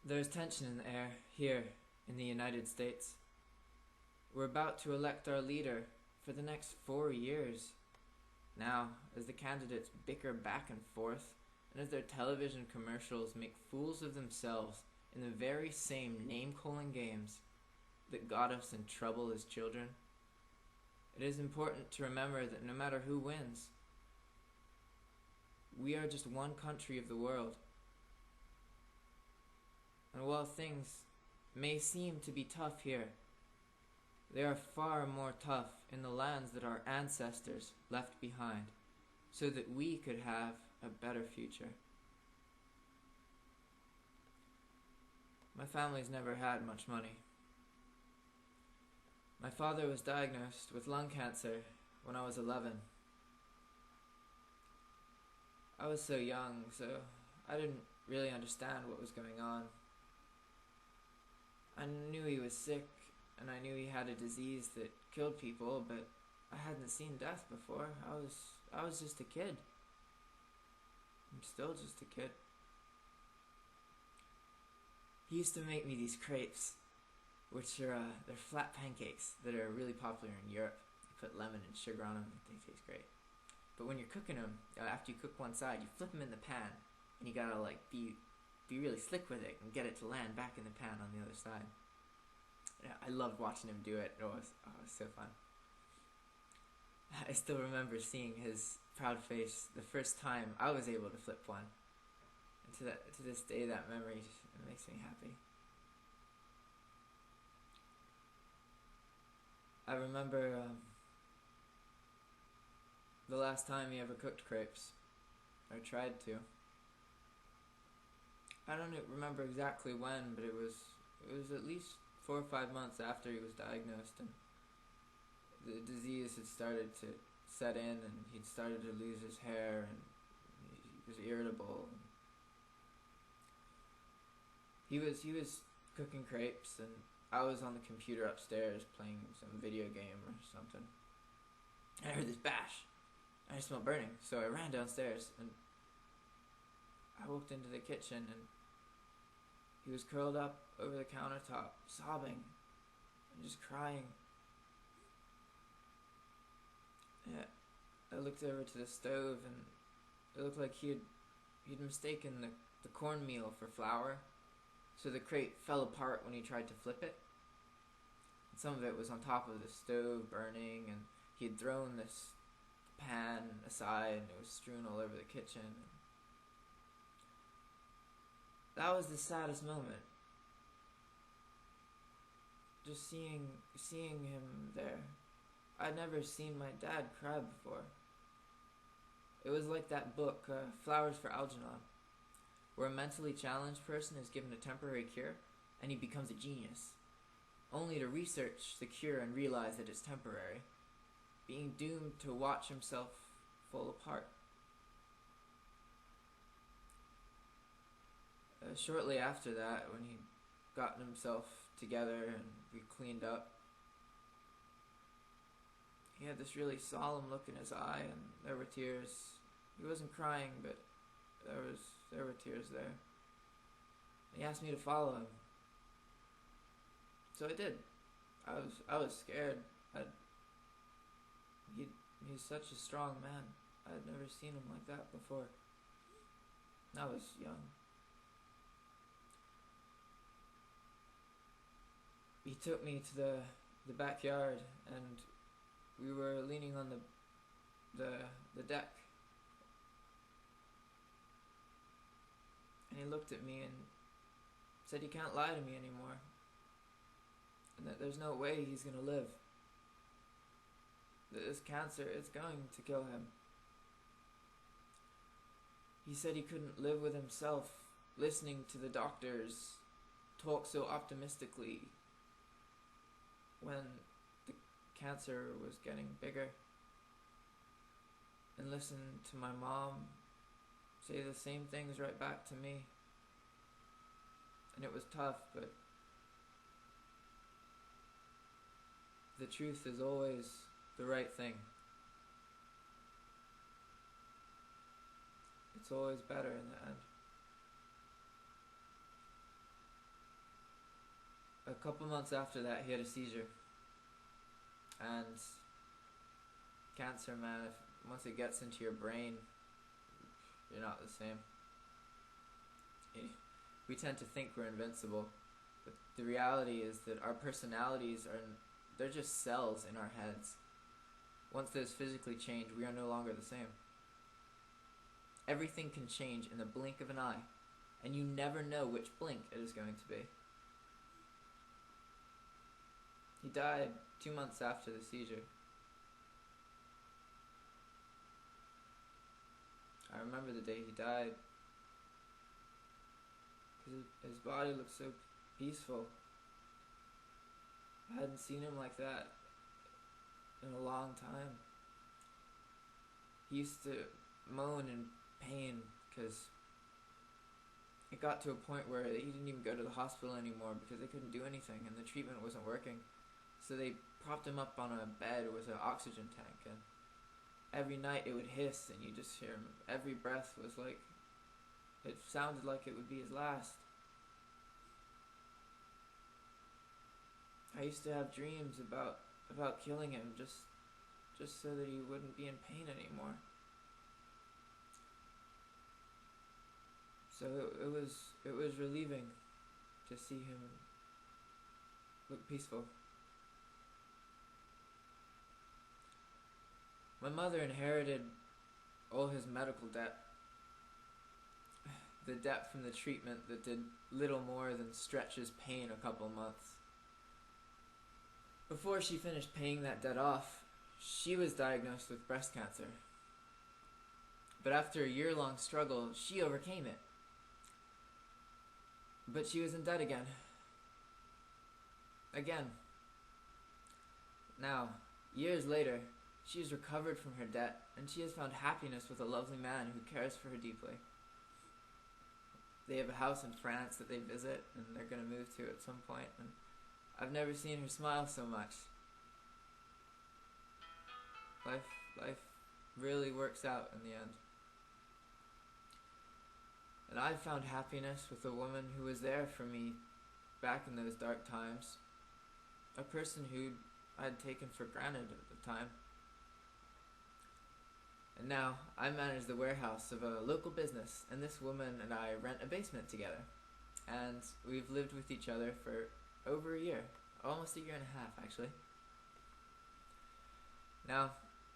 There's tension in the air here in the United States. We're about to elect our leader for the next 4 years. Now, as the candidates bicker back and forth, and as their television commercials make fools of themselves in the very same name-calling games that got us in trouble as children, it is important to remember that no matter who wins, we are just one country of the world. And while things may seem to be tough here, they are far more tough in the lands that our ancestors left behind so that we could have a better future. My family's never had much money. My father was diagnosed with lung cancer when I was 11. I was so young, so I didn't really understand what was going on. I knew he was sick, and I knew he had a disease that killed people, but I hadn't seen death before. I was just a kid. I'm still just a kid. He used to make me these crepes, which are they're flat pancakes that are really popular in Europe. You put lemon and sugar on them, and they taste great. But when you're cooking them, after you cook one side, you flip them in the pan, and you gotta be really slick with it and get it to land back in the pan on the other side. Yeah, I loved watching him do it. It was so fun. I still remember seeing his proud face the first time I was able to flip one. And to this day, that memory it makes me happy. I remember the last time he ever cooked crepes, or tried to. I don't remember exactly when, but it was at least 4 or 5 months after he was diagnosed, and the disease had started to set in, and he'd started to lose his hair, and he was irritable. He was cooking crepes, and I was on the computer upstairs playing some video game or something. And I heard this bash. I smelled burning, so I ran downstairs, and I walked into the kitchen, and he was curled up over the countertop, sobbing and just crying. Yeah, I looked over to the stove, and it looked like he'd mistaken the cornmeal for flour, so the crepe fell apart when he tried to flip it. And some of it was on top of the stove, burning, and he had thrown this pan aside, and it was strewn all over the kitchen. That was the saddest moment. Just seeing him there. I'd never seen my dad cry before. It was like that book, Flowers for Algernon, where a mentally challenged person is given a temporary cure, and he becomes a genius, only to research the cure and realize that it's temporary, being doomed to watch himself fall apart. Shortly after that, when he'd gotten himself together and we cleaned up, he had this really solemn look in his eye, and there were tears. He wasn't crying, but there were tears there. He asked me to follow him, so I did. I was scared. He's such a strong man. I had never seen him like that before. I was young. He took me to the backyard, and we were leaning on the deck. And he looked at me and said he can't lie to me anymore, and that there's no way he's going to live. That this cancer is going to kill him. He said he couldn't live with himself listening to the doctors talk so optimistically when the cancer was getting bigger, and listen to my mom say the same things right back to me. And it was tough, but the truth is always the right thing. It's always better in the end. a couple months after that, he had a seizure. And cancer, man, once it gets into your brain, you're not the same. We tend to think we're invincible, but the reality is that our personalities they're just cells in our heads. Once those physically change, we are no longer the same. Everything can change in the blink of an eye, and you never know which blink it is going to be. He died 2 months after the seizure. I remember the day he died, because his body looked so peaceful. I hadn't seen him like that in a long time. He used to moan in pain because it got to a point where he didn't even go to the hospital anymore because they couldn't do anything and the treatment wasn't working. So they propped him up on a bed with an oxygen tank, and every night it would hiss and you just hear him. Every breath was like, it sounded like it would be his last. I used to have dreams about killing him just so that he wouldn't be in pain anymore. So it was relieving to see him look peaceful. My mother inherited all his medical debt. The debt from the treatment that did little more than stretch his pain a couple months. Before she finished paying that debt off, she was diagnosed with breast cancer. But after a year-long struggle, she overcame it. But she was in debt again. Again. Now, years later, she has recovered from her debt, and she has found happiness with a lovely man who cares for her deeply. They have a house in France that they visit, and they're going to move to at some point, and I've never seen her smile so much. Life really works out in the end. And I found happiness with a woman who was there for me back in those dark times. A person who I had taken for granted at the time. And now I manage the warehouse of a local business, and this woman and I rent a basement together. And we've lived with each other for over a year. Almost a year and a half, actually. Now,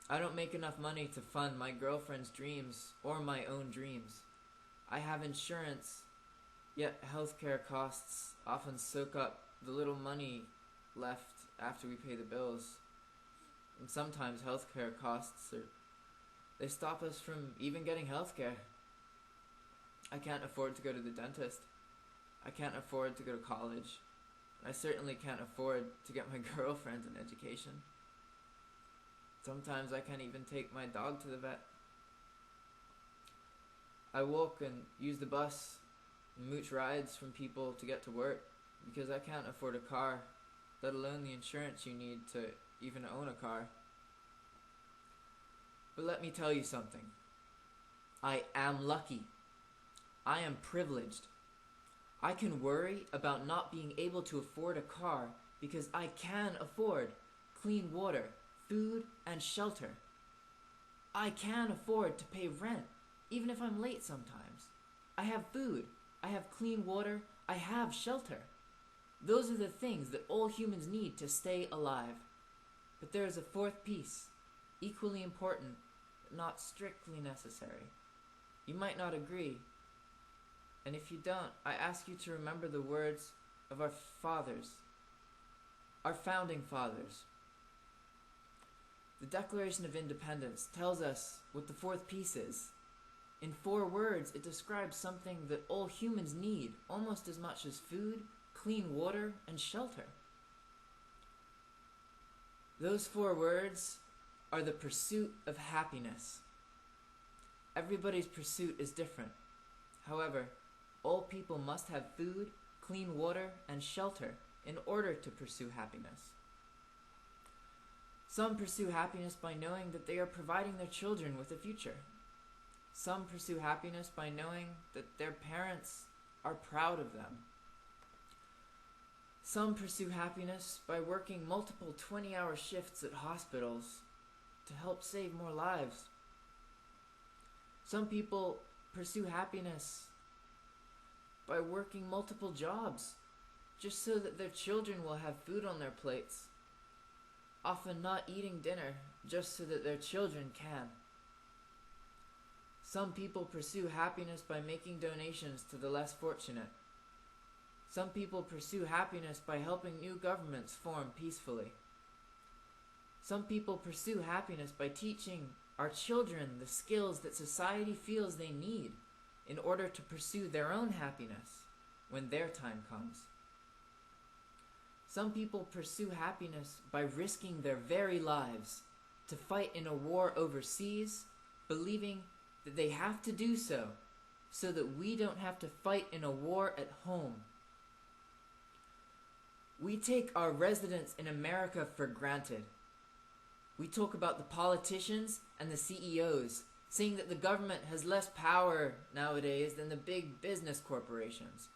I don't make enough money to fund my girlfriend's dreams or my own dreams. I have insurance, yet healthcare costs often soak up the little money left after we pay the bills. And sometimes healthcare costs they stop us from even getting healthcare. I can't afford to go to the dentist. I can't afford to go to college. I certainly can't afford to get my girlfriend an education. Sometimes I can't even take my dog to the vet. I walk and use the bus and mooch rides from people to get to work because I can't afford a car, let alone the insurance you need to even own a car. But let me tell you something. I am lucky. I am privileged. I can worry about not being able to afford a car because I can afford clean water, food, and shelter. I can afford to pay rent, even if I'm late sometimes. I have food, I have clean water, I have shelter. Those are the things that all humans need to stay alive. But there is a fourth piece, equally important, but not strictly necessary. You might not agree, and if you don't, I ask you to remember the words of our fathers, our founding fathers. The Declaration of Independence tells us what the fourth piece is. In 4 words, it describes something that all humans need almost as much as food, clean water, and shelter. Those 4 words are the pursuit of happiness. Everybody's pursuit is different. However, all people must have food, clean water, and shelter in order to pursue happiness. Some pursue happiness by knowing that they are providing their children with a future. Some pursue happiness by knowing that their parents are proud of them. Some pursue happiness by working multiple 20-hour shifts at hospitals to help save more lives. Some people pursue happiness by working multiple jobs just so that their children will have food on their plates, often not eating dinner just so that their children can. Some people pursue happiness by making donations to the less fortunate. Some people pursue happiness by helping new governments form peacefully. Some people pursue happiness by teaching our children the skills that society feels they need in order to pursue their own happiness when their time comes. Some people pursue happiness by risking their very lives to fight in a war overseas, believing that they have to do so that we don't have to fight in a war at home. We take our residence in America for granted. We talk about the politicians and the CEOs, saying that the government has less power nowadays than the big business corporations,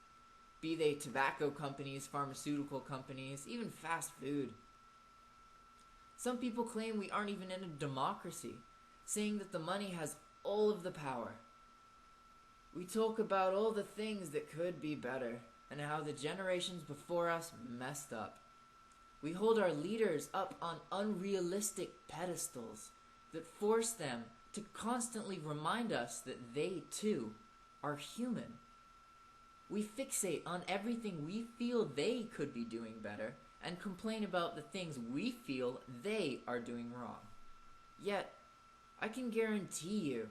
be they tobacco companies, pharmaceutical companies, even fast food. Some people claim we aren't even in a democracy, saying that the money has all of the power. We talk about all the things that could be better and how the generations before us messed up. We hold our leaders up on unrealistic pedestals that force them to constantly remind us that they too are human. We fixate on everything we feel they could be doing better and complain about the things we feel they are doing wrong. Yet, I can guarantee you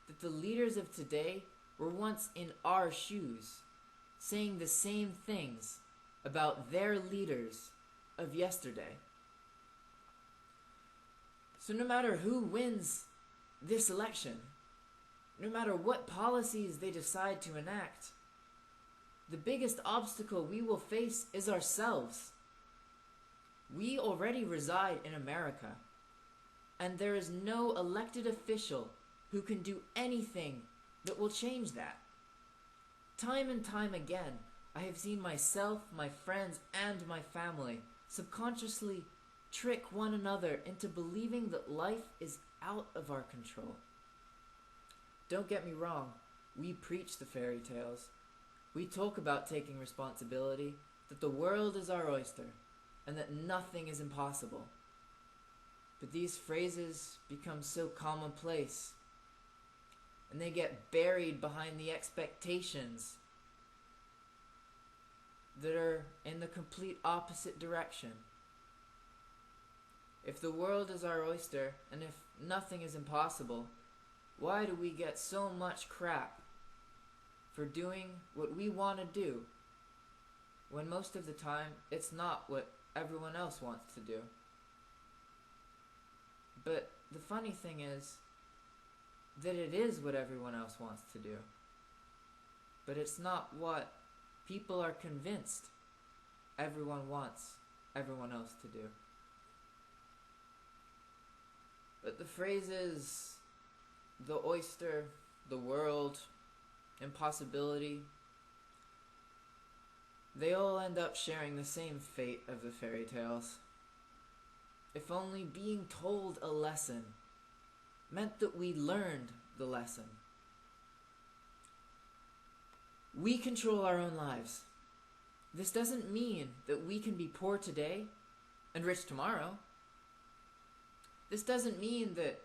that the leaders of today were once in our shoes, saying the same things about their leaders of yesterday. So no matter who wins this election, no matter what policies they decide to enact, the biggest obstacle we will face is ourselves. We already reside in America, and there is no elected official who can do anything that will change that. Time and time again, I have seen myself, my friends, and my family subconsciously trick one another into believing that life is out of our control. Don't get me wrong, we preach the fairy tales. We talk about taking responsibility, that the world is our oyster, and that nothing is impossible. But these phrases become so commonplace, and they get buried behind the expectations that are in the complete opposite direction. If the world is our oyster, and if nothing is impossible, why do we get so much crap for doing what we want to do, when most of the time it's not what everyone else wants to do? But the funny thing is that it is what everyone else wants to do, but it's not what people are convinced everyone wants everyone else to do. But the phrases, the oyster, the world, impossibility, they all end up sharing the same fate of the fairy tales. If only being told a lesson meant that we learned the lesson. We control our own lives. This doesn't mean that we can be poor today and rich tomorrow. This doesn't mean that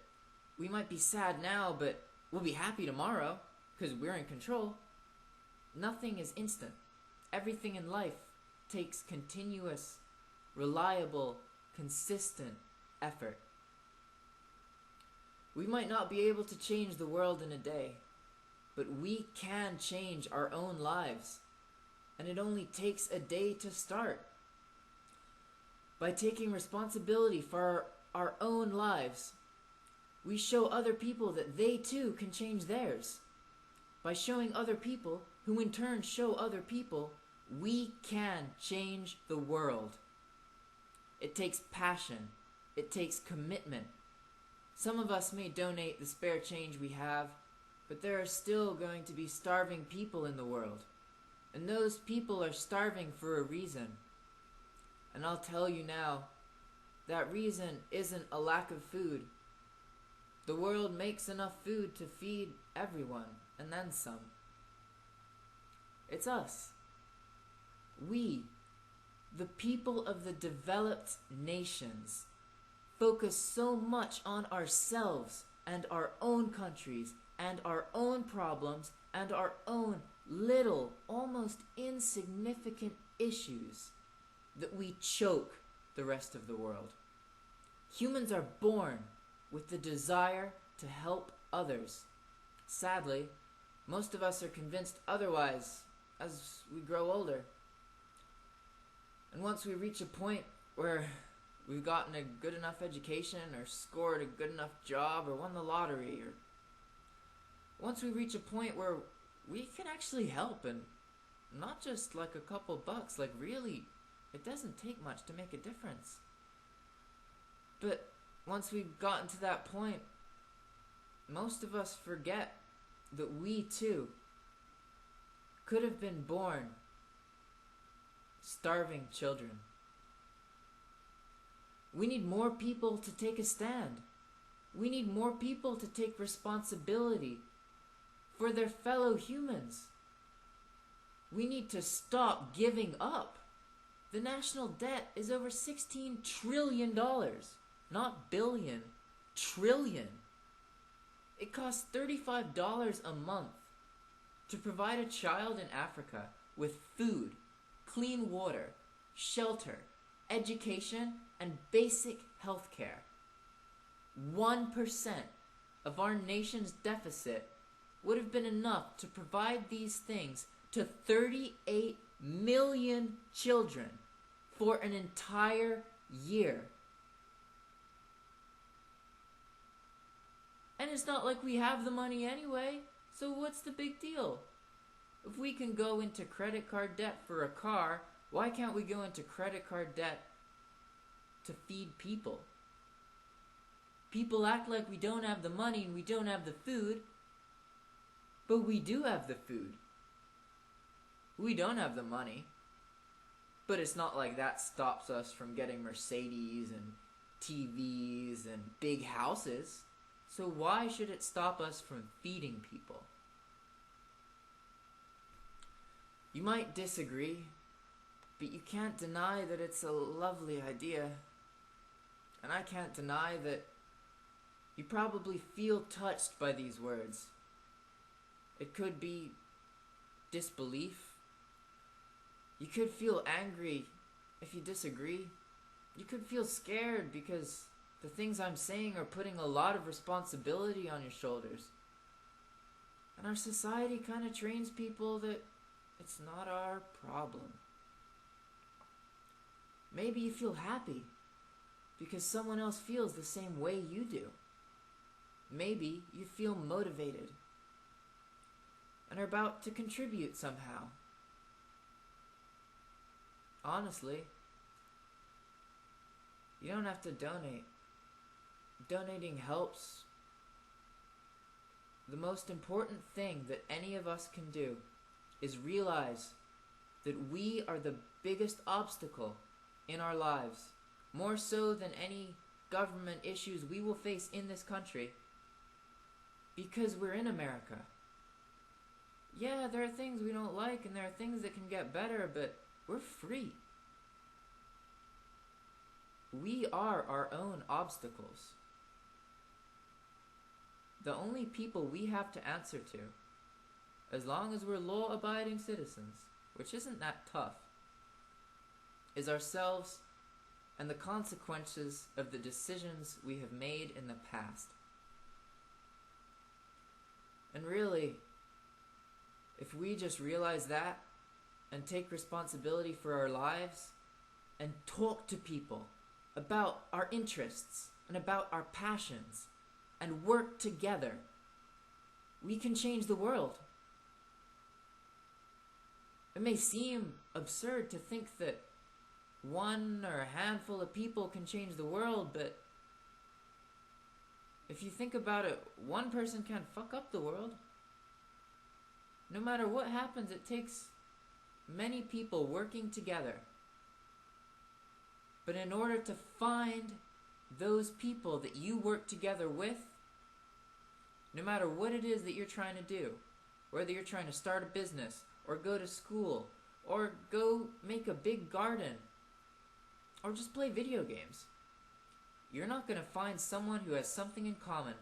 we might be sad now, but we'll be happy tomorrow because we're in control. Nothing is instant. Everything in life takes continuous, reliable, consistent effort. We might not be able to change the world in a day, but we can change our own lives, and it only takes a day to start. By taking responsibility for our own lives, we show other people that they too can change theirs. By showing other people, who in turn show other people, we can change the world. It takes passion. It takes commitment. Some of us may donate the spare change we have, but there are still going to be starving people in the world. And those people are starving for a reason. And I'll tell you now, that reason isn't a lack of food. The world makes enough food to feed everyone, and then some. It's us. We, the people of the developed nations, focus so much on ourselves and our own countries and our own problems and our own little, almost insignificant issues that we choke the rest of the world. Humans are born with the desire to help others. Sadly, most of us are convinced otherwise as we grow older. And once we reach a point where we've gotten a good enough education or scored a good enough job or won the lottery, or once we reach a point where we can actually help, and not just like a couple bucks, like really, it doesn't take much to make a difference. But once we've gotten to that point, most of us forget that we too could have been born starving children. We need more people to take a stand. We need more people to take responsibility for their fellow humans. We need to stop giving up. The national debt is over $16 trillion. Not billion, trillion. It costs $35 a month to provide a child in Africa with food, clean water, shelter, education, and basic health care. 1% of our nation's deficit would have been enough to provide these things to 38 million children for an entire year. And it's not like we have the money anyway, so what's the big deal? If we can go into credit card debt for a car, why can't we go into credit card debt to feed people? People act like we don't have the money and we don't have the food, but we do have the food. We don't have the money, but it's not like that stops us from getting Mercedes and TVs and big houses. So why should it stop us from feeding people? You might disagree, but you can't deny that it's a lovely idea. And I can't deny that you probably feel touched by these words. It could be disbelief. You could feel angry if you disagree. You could feel scared because the things I'm saying are putting a lot of responsibility on your shoulders. And our society kind of trains people that it's not our problem. Maybe you feel happy because someone else feels the same way you do. Maybe you feel motivated and are about to contribute somehow. Honestly, you don't have to donate. Donating helps. The most important thing that any of us can do is realize that we are the biggest obstacle in our lives, more so than any government issues we will face in this country, because we're in America. Yeah, there are things we don't like and there are things that can get better, but we're free. We are our own obstacles. The only people we have to answer to, as long as we're law-abiding citizens, which isn't that tough, is ourselves and the consequences of the decisions we have made in the past. And really, if we just realize that and take responsibility for our lives and talk to people about our interests and about our passions and work together, we can change the world. It may seem absurd to think that one or a handful of people can change the world, but if you think about it, one person can't fuck up the world. No matter what happens, it takes many people working together But in order to find those people that you work together with, no matter what it is that you're trying to do, whether you're trying to start a business, or go to school, or go make a big garden, or just play video games, you're not going to find someone who has something in common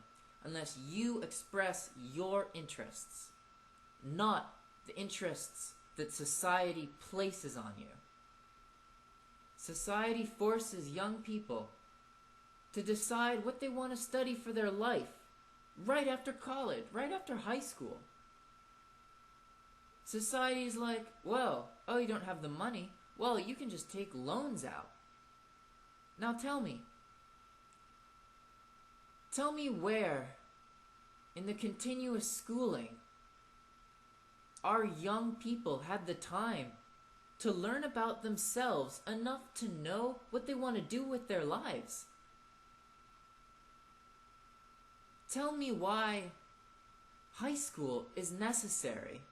unless you express your interests, not the interests that society places on you. Society forces young people to decide what they want to study for their life right after college, right after high school. Society's like, well, oh, you don't have the money? Well, you can just take loans out. Now tell me where in the continuous schooling our young people had the time to learn about themselves enough to know what they want to do with their lives. Tell me why high school is necessary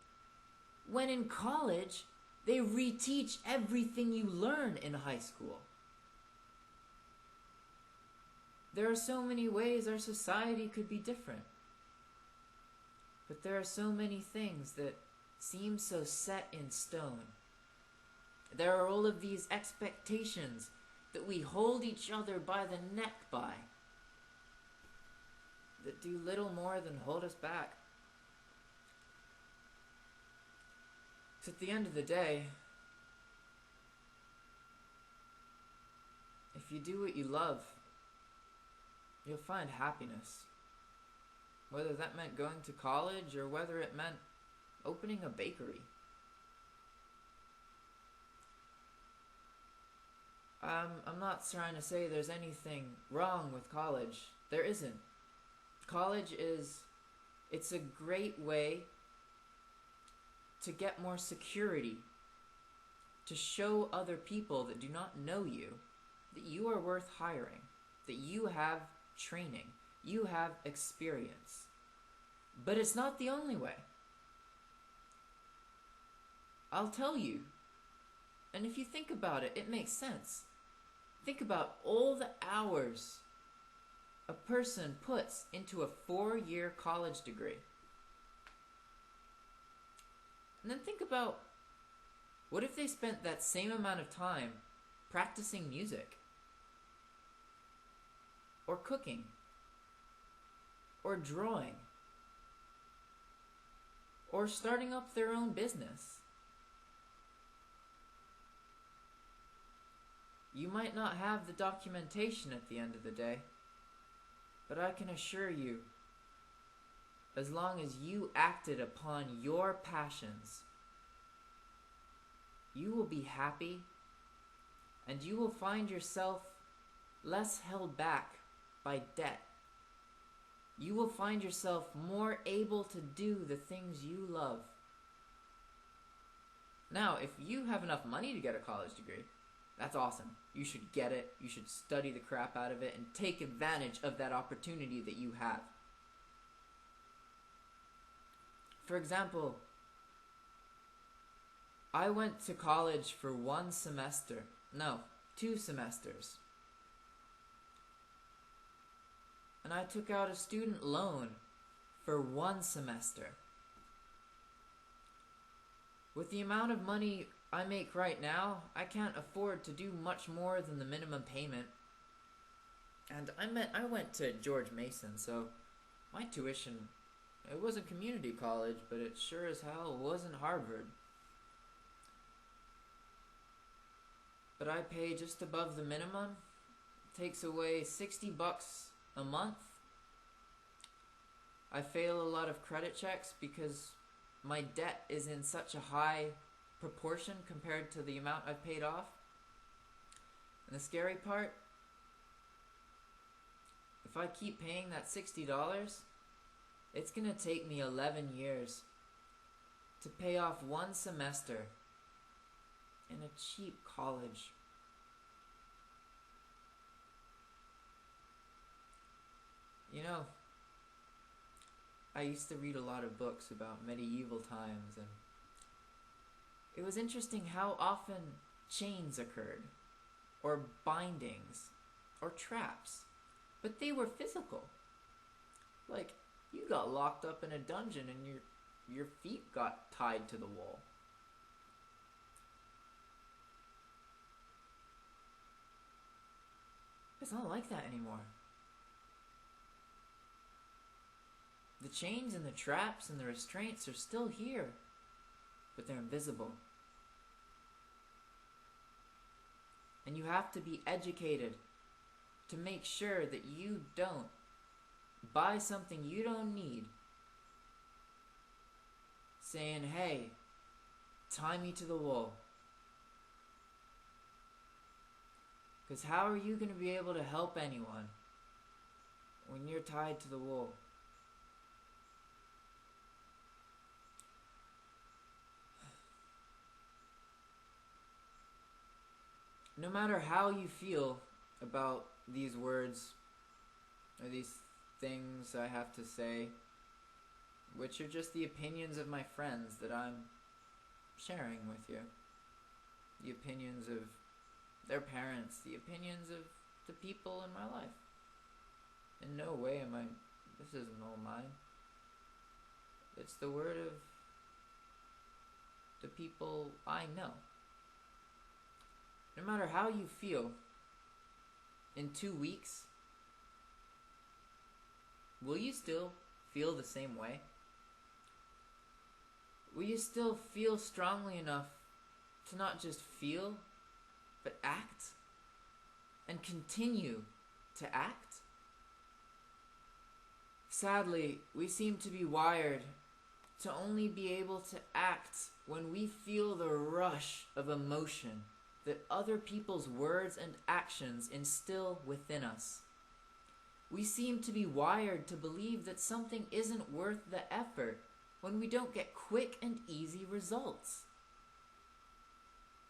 when in college they reteach everything you learn in high school. There are so many ways our society could be different, but there are so many things that seem so set in stone. There are all of these expectations that we hold each other by the neck by, that do little more than hold us back. So at the end of the day, if you do what you love, you'll find happiness. Whether that meant going to college or whether it meant opening a bakery. I'm not trying to say there's anything wrong with college. There isn't. College it's a great way to get more security, to show other people that do not know you that you are worth hiring, that you have training, you have experience. But it's not the only way. I'll tell you, and if you think about it, it makes sense. Think about all the hours a person puts into a 4-year college degree. And then think about, what if they spent that same amount of time practicing music, or cooking, or drawing, or starting up their own business? You might not have the documentation at the end of the day, but I can assure you, as long as you acted upon your passions, you will be happy, and you will find yourself less held back by debt. You will find yourself more able to do the things you love. Now, if you have enough money to get a college degree, that's awesome. You should get it. You should study the crap out of it and take advantage of that opportunity that you have. For example, I went to college for 2 semesters. And I took out a student loan for 1 semester. With the amount of money I make right now, I can't afford to do much more than the minimum payment. And I went to George Mason, so my tuition, it wasn't community college, but it sure as hell wasn't Harvard. But I pay just above the minimum. It takes away $60 a month. I fail a lot of credit checks because my debt is in such a high proportion compared to the amount I've paid off. And the scary part, if I keep paying that $60, it's gonna take me 11 years to pay off 1 semester in a cheap college. You know, I used to read a lot of books about medieval times, and it was interesting how often chains occurred. or bindings or traps, but they were physical. Like, you got locked up in a dungeon and your feet got tied to the wall. It's not like that anymore. The chains and the traps and the restraints are still here, but they're invisible. And you have to be educated to make sure that you don't buy something you don't need, saying, hey, tie me to the wall. Because how are you going to be able to help anyone when you're tied to the wall? No matter how you feel about these words or these things I have to say, which are just the opinions of my friends that I'm sharing with you, the opinions of their parents, the opinions of the people in my life. In no way am I, this isn't all mine. It's the word of the people I know. No matter how you feel, in 2 weeks, will you still feel the same way? Will you still feel strongly enough to not just feel, but act? And continue to act? Sadly, we seem to be wired to only be able to act when we feel the rush of emotion that other people's words and actions instill within us. We seem to be wired to believe that something isn't worth the effort when we don't get quick and easy results.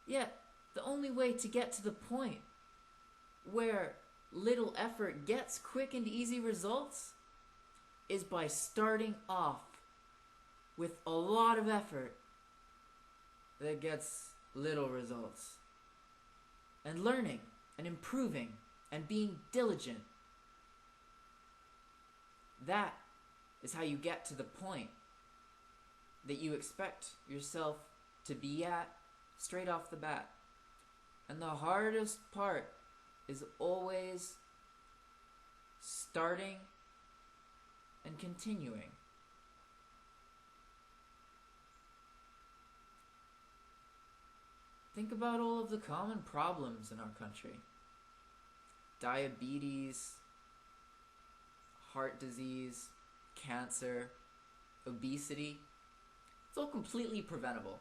Yet, the only way to get to the point where little effort gets quick and easy results is by starting off with a lot of effort that gets little results. And learning and improving and being diligent. That is how you get to the point that you expect yourself to be at straight off the bat. And the hardest part is always starting and continuing. Think about all of the common problems in our country. Diabetes, heart disease, cancer, obesity. It's all completely preventable.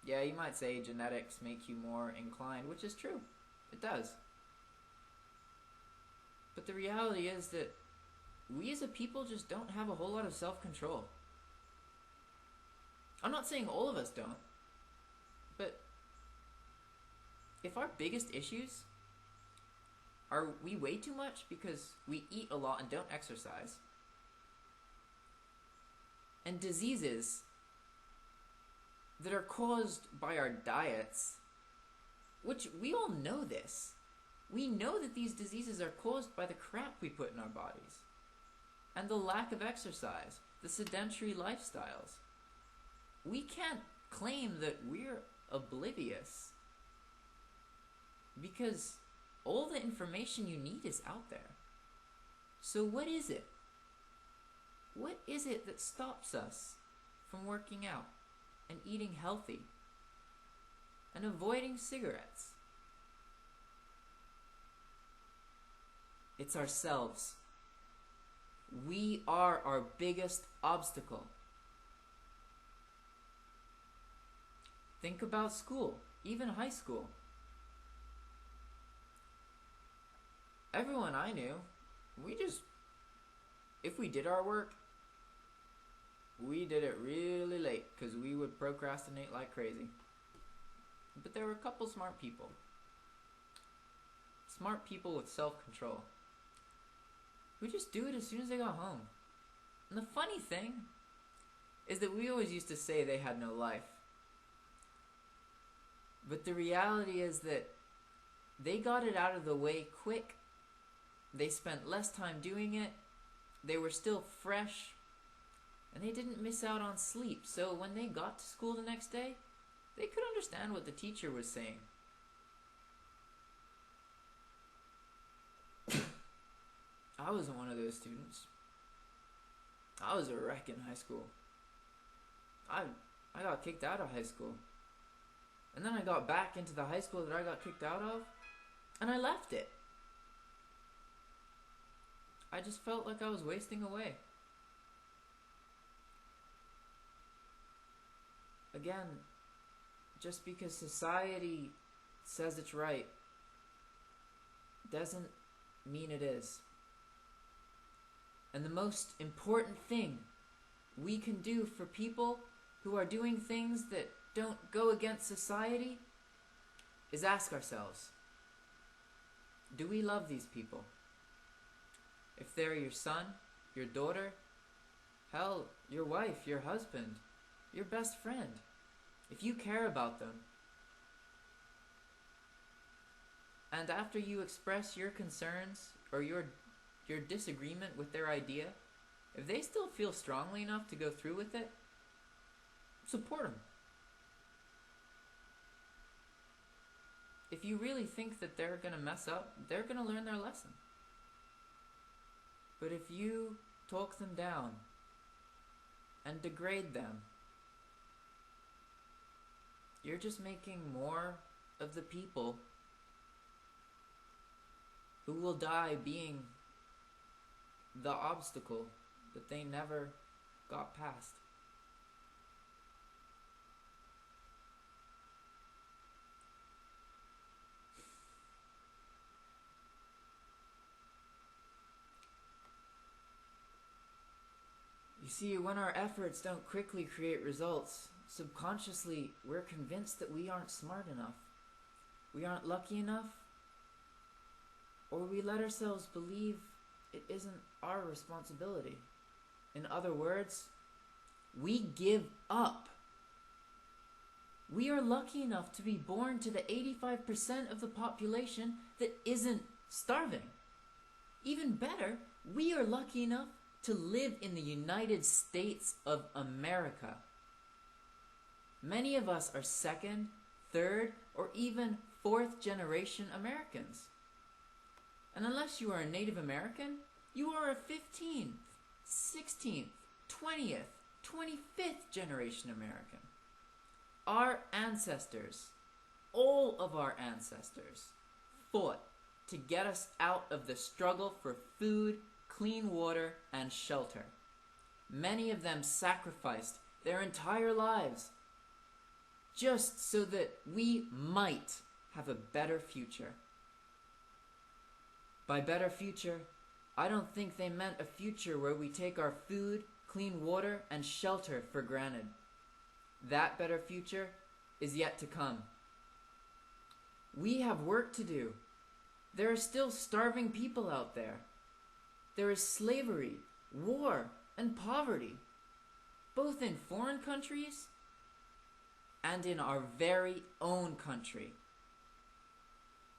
Yeah, you might say genetics make you more inclined, which is true. It does. But the reality is that we as a people just don't have a whole lot of self-control. I'm not saying all of us don't, but if our biggest issues are we weigh too much because we eat a lot and don't exercise, and diseases that are caused by our diets, which we all know this. We know that these diseases are caused by the crap we put in our bodies and the lack of exercise, the sedentary lifestyles. We can't claim that we're oblivious because all the information you need is out there. So what is it? What is it that stops us from working out and eating healthy and avoiding cigarettes? It's ourselves. We are our biggest obstacle. Think about school, even high school. Everyone I knew, if we did our work, we did it really late because we would procrastinate like crazy. But there were a couple smart people. Smart people with self-control who just do it as soon as they got home. And the funny thing is that we always used to say they had no life. But the reality is that they got it out of the way quick. They spent less time doing it. They were still fresh. And they didn't miss out on sleep. So when they got to school the next day, they could understand what the teacher was saying. I wasn't one of those students. I was a wreck in high school. I got kicked out of high school. And then I got back into the high school that I got kicked out of, and I left it. I just felt like I was wasting away. Again, just because society says it's right doesn't mean it is. And the most important thing we can do for people who are doing things that don't go against society is ask ourselves, do we love these people? If they're your son, your daughter, hell, your wife, your husband, your best friend, if you care about them, and after you express your concerns or your disagreement with their idea, if they still feel strongly enough to go through with it, support them. If you really think that they're going to mess up, they're going to learn their lesson. But if you talk them down and degrade them, you're just making more of the people who will die being the obstacle that they never got past. You see, when our efforts don't quickly create results, subconsciously we're convinced that we aren't smart enough, we aren't lucky enough, or we let ourselves believe it isn't our responsibility. In other words, we give up. We are lucky enough to be born to the 85% of the population that isn't starving. Even better, we are lucky enough to live in the United States of America. Many of us are second, third, or even fourth generation Americans. And unless you are a Native American, you are a 15th, 16th, 20th, 25th generation American. Our ancestors, all of our ancestors, fought to get us out of the struggle for food, clean water, and shelter. Many of them sacrificed their entire lives just so that we might have a better future. By better future, I don't think they meant a future where we take our food, clean water, and shelter for granted. That better future is yet to come. We have work to do. There are still starving people out there. There is slavery, war, and poverty, both in foreign countries and in our very own country.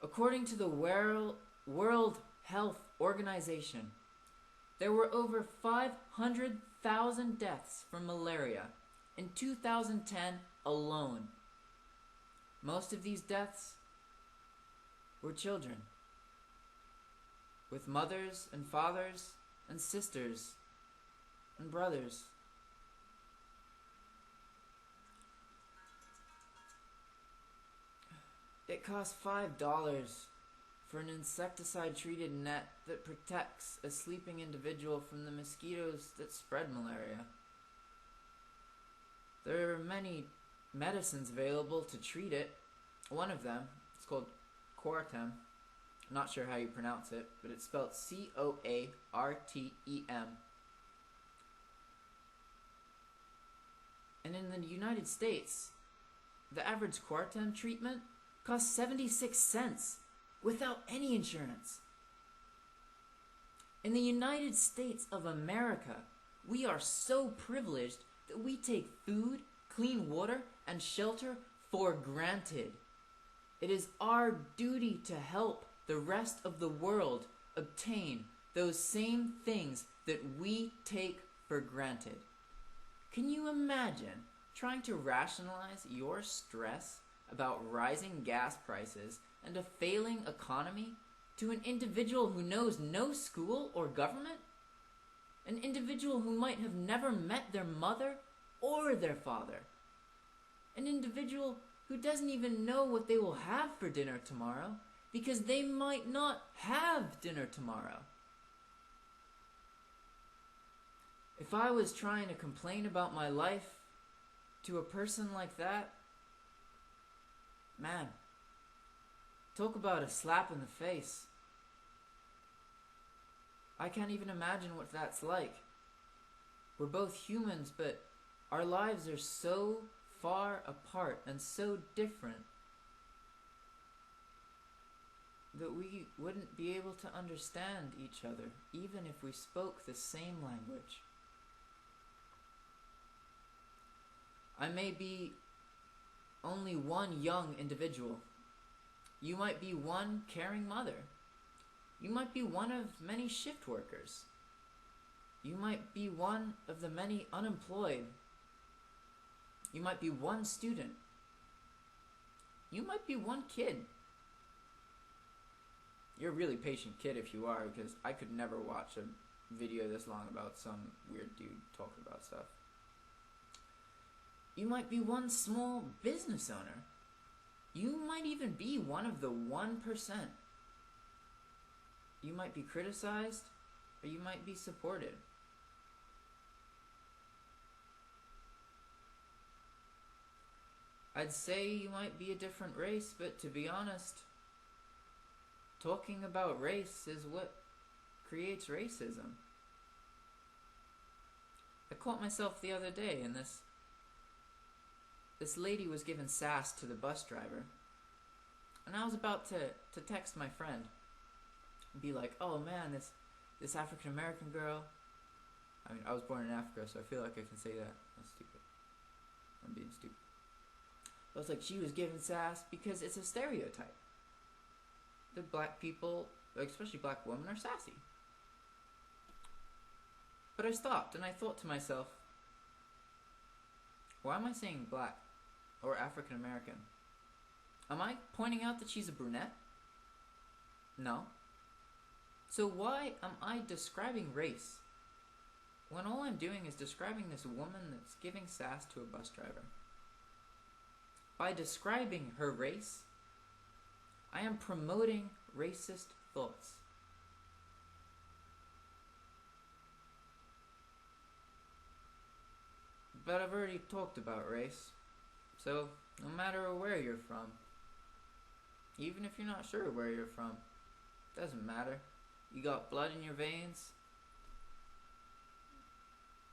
According to the World Health Organization, there were over 500,000 deaths from malaria in 2010 alone. Most of these deaths were children, with mothers and fathers and sisters and brothers. It costs $5 for an insecticide-treated net that protects a sleeping individual from the mosquitoes that spread malaria. There are many medicines available to treat it. One of them, it's called Coartem. I'm not sure how you pronounce it, but it's spelled Coartem. And in the United States, the average Coartem treatment costs 76 cents without any insurance. In the United States of America, we are so privileged that we take food, clean water, and shelter for granted. It is our duty to help the rest of the world obtain those same things that we take for granted. Can you imagine trying to rationalize your stress about rising gas prices and a failing economy to an individual who knows no school or government? An individual who might have never met their mother or their father. An individual who doesn't even know what they will have for dinner tomorrow because they might not have dinner tomorrow. If I was trying to complain about my life to a person like that, man, talk about a slap in the face. I can't even imagine what that's like. We're both humans, but our lives are so far apart and so different that we wouldn't be able to understand each other, even if we spoke the same language. I may be only one young individual. You might be one caring mother. You might be one of many shift workers. You might be one of the many unemployed. You might be one student. You might be one kid. You're a really patient kid if you are, because I could never watch a video this long about some weird dude talking about stuff. You might be one small business owner. You might even be one of the 1%. You might be criticized, or you might be supported. I'd say you might be a different race, but to be honest, talking about race is what creates racism. I caught myself the other day in this lady was giving sass to the bus driver, and I was about to text my friend and be like, oh man, this African American girl, I mean, I was born in Africa, so I feel like I can say that. That's stupid. I'm being stupid. I was like, she was giving sass because it's a stereotype that black people, especially black women, are sassy. But I stopped and I thought to myself, why am I saying black or African American? Am I pointing out that she's a brunette? No. So why am I describing race when all I'm doing is describing this woman that's giving sass to a bus driver? By describing her race, I am promoting racist thoughts. But I've already talked about race, so no matter where you're from, even if you're not sure where you're from, doesn't matter. You got blood in your veins,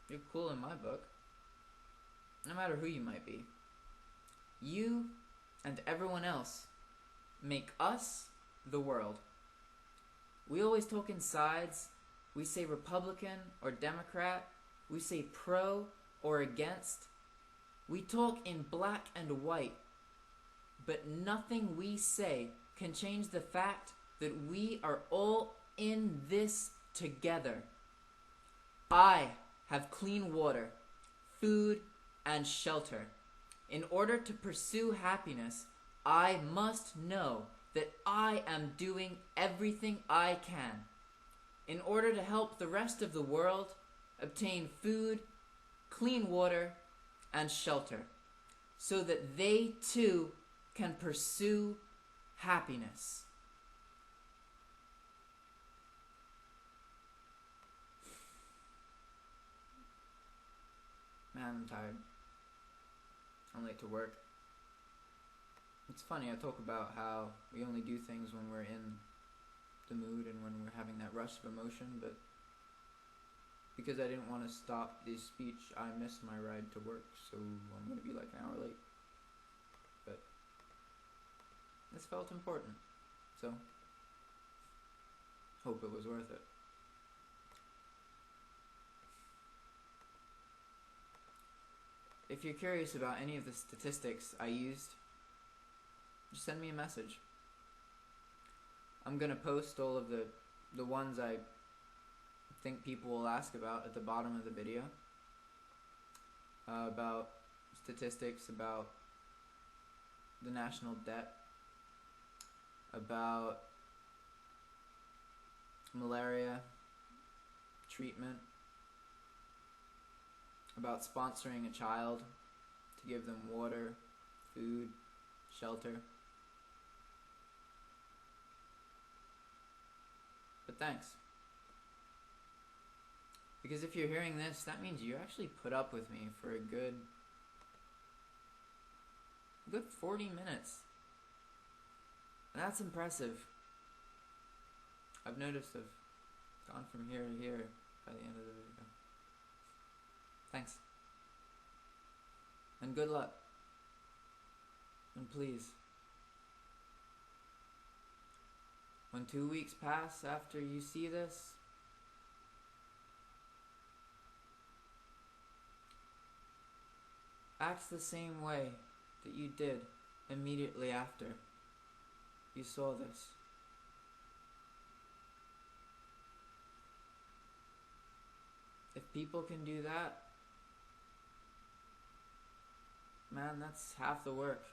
you're cool in my book. No matter who you might be. You and everyone else make us the world. We always talk in sides. We say Republican or Democrat. We say pro or against. We talk in black and white. But nothing we say can change the fact that we are all in this together. I have clean water, food, and shelter. In order to pursue happiness, I must know that I am doing everything I can in order to help the rest of the world obtain food, clean water, and shelter, so that they too can pursue happiness. Man, I'm tired. I'm late to work. It's funny, I talk about how we only do things when we're in the mood and when we're having that rush of emotion, but because I didn't want to stop this speech, I missed my ride to work, so I'm going to be like an hour late. But this felt important, so hope it was worth it. If you're curious about any of the statistics I used just send me a message. I'm gonna post all of the ones I think people will ask about at the bottom of the video, about statistics, about the national debt, about malaria treatment, about sponsoring a child to give them water, food, shelter. But thanks. Because if you're hearing this, that means you actually put up with me for a good 40 minutes. And that's impressive. I've noticed I've gone from here to here by the end of the video. Thanks. And good luck. And please, when 2 weeks pass after you see this, act the same way that you did immediately after you saw this. If people can do that, man, that's half the work.